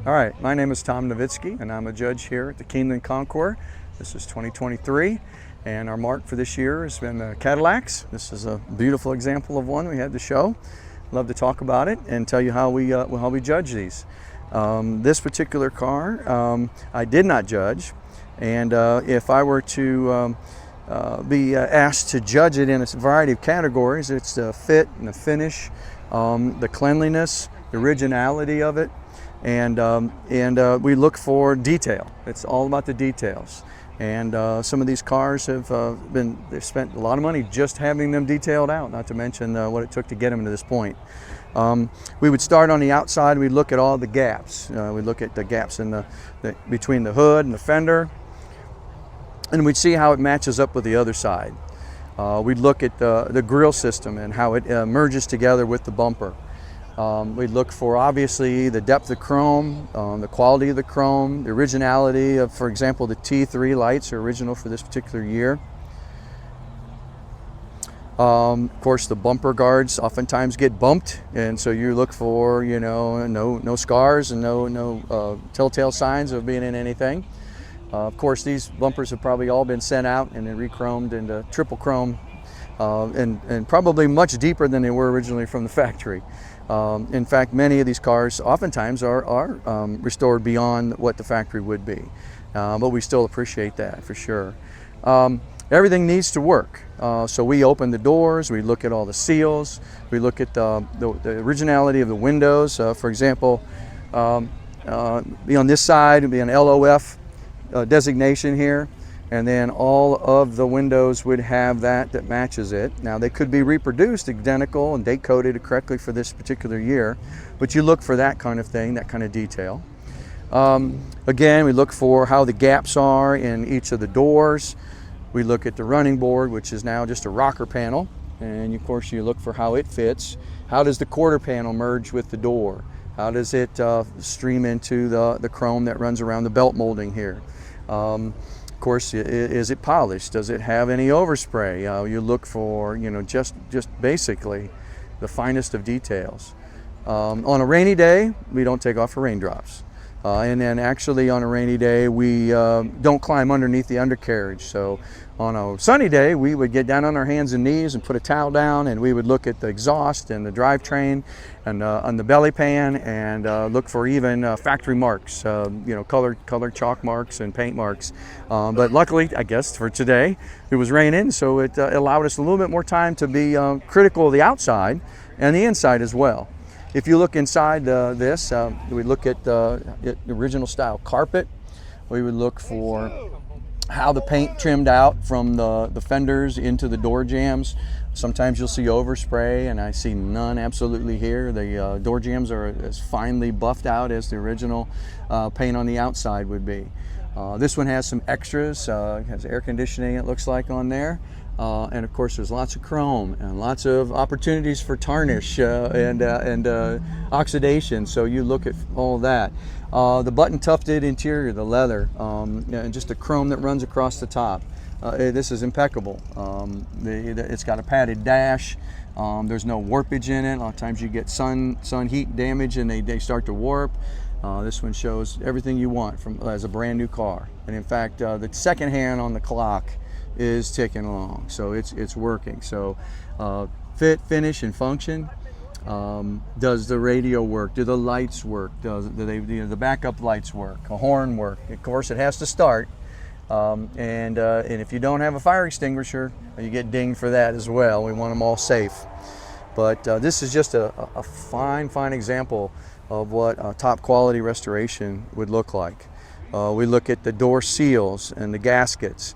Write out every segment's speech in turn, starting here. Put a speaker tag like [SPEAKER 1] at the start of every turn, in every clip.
[SPEAKER 1] All right, my name is Tom Nowitzki, and I'm a judge here at the Keenland Concours. This is 2023, and our mark for this year has been the Cadillacs. This is a beautiful example of one we had to show. Love to talk about it and tell you how we judge these. This particular car, I did not judge, and if I were to be asked to judge it in a variety of categories, it's the fit and the finish, the cleanliness, the originality of it, and we look for detail. It's all about the details. And some of these cars they've spent a lot of money just having them detailed out, not to mention what it took to get them to this point. We would start on the outside. We'd look at all the gaps. We'd look at the gaps in between the hood and the fender, and we'd see how it matches up with the other side. We'd look at the grille system and how it merges together with the bumper. We'd look for, obviously, the depth of chrome, the quality of the chrome, the originality of, for example, the T3 lights are original for this particular year. Of course, the bumper guards oftentimes get bumped, and so you look for, no scars and no telltale signs of being in anything. Of course, these bumpers have probably all been sent out and then re-chromed into triple chrome, and probably much deeper than they were originally from the factory. In fact, many of these cars oftentimes are restored beyond what the factory would be, but we still appreciate that for sure. Everything needs to work, so we open the doors, we look at all the seals, we look at the originality of the windows. For example, on this side would be an LOF designation here, and then all of the windows would have that matches it. Now, they could be reproduced identical and date coded correctly for this particular year, but you look for that kind of thing, that kind of detail. Again, we look for how the gaps are in each of the doors. We look at the running board, which is now just a rocker panel, and of course you look for how it fits. How does the quarter panel merge with the door? How does it stream into the chrome that runs around the belt molding here? Of course, is it polished? Does it have any overspray? You look for, just basically the finest of details. On a rainy day, we don't take off for raindrops. And then actually on a rainy day, we don't climb underneath the undercarriage. So on a sunny day, we would get down on our hands and knees and put a towel down, and we would look at the exhaust and the drivetrain and on the belly pan, and look for even factory marks, colored chalk marks and paint marks. But luckily, I guess for today, it was raining, so it allowed us a little bit more time to be critical of the outside and the inside as well. If you look inside this, we look at the original style carpet. We would look for how the paint trimmed out from the fenders into the door jambs. Sometimes you'll see overspray, and I see none absolutely here. The door jambs are as finely buffed out as the original paint on the outside would be. This one has some extras. It has air conditioning, it looks like, on there. And of course, there's lots of chrome and lots of opportunities for tarnish and oxidation. So you look at all that. The button tufted interior, the leather, and just the chrome that runs across the top. This is impeccable. It's got a padded dash. There's no warpage in it. A lot of times you get sun heat damage and they start to warp. This one shows everything you want as a brand new car. And in fact, the second hand on the clock is ticking along, so it's working. So fit, finish, and function. Does the radio work? Do the lights work? Do the backup lights work? A horn work? Of course, it has to start. And if you don't have a fire extinguisher, you get dinged for that as well. We want them all safe. But this is just a fine example of what top quality restoration would look like. We look at the door seals and the gaskets.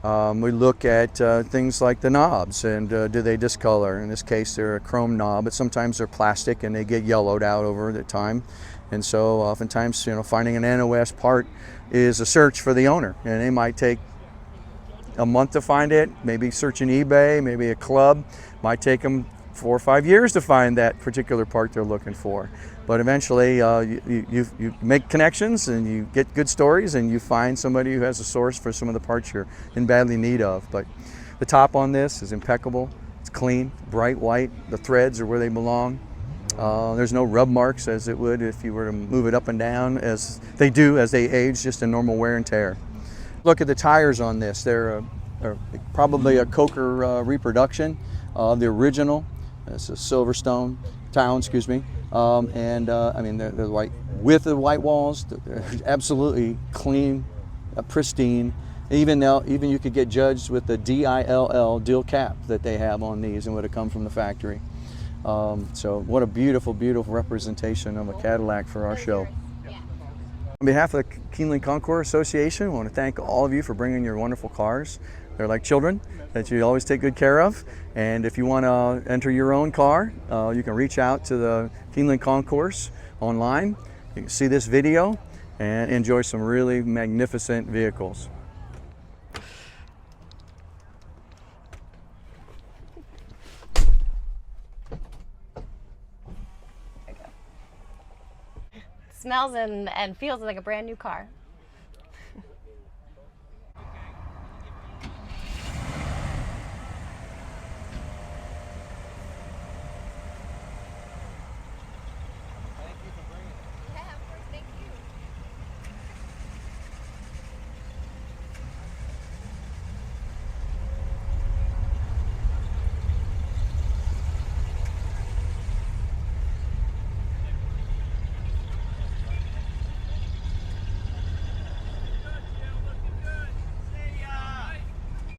[SPEAKER 1] We look at things like the knobs, and do they discolor? In this case, they're a chrome knob, but sometimes they're plastic and they get yellowed out over the time. And so oftentimes, finding an NOS part is a search for the owner, and they might take a month to find it. Maybe searching eBay, maybe a club might take them 4 or 5 years to find that particular part they're looking for. But eventually you make connections and you get good stories and you find somebody who has a source for some of the parts you're in badly need of. But the top on this is impeccable. It's clean, bright white. The threads are where they belong. There's no rub marks as it would if you were to move it up and down as they do as they age, just a normal wear and tear. Look at the tires on this. They're probably a Coker reproduction of the original. It's a Silverstone Town, excuse me. I mean, they're white with the white walls. They're absolutely clean, pristine. Even you could get judged with the DILL cap that they have on these and would have come from the factory. So what a beautiful, beautiful representation of a Cadillac for our show. On behalf of the Keenland Concours Association, I want to thank all of you for bringing your wonderful cars. They're like children that you always take good care of. And if you want to enter your own car, you can reach out to the Keenland Concours online. You can see this video and enjoy some really magnificent vehicles.
[SPEAKER 2] Smells and feels like a brand new car.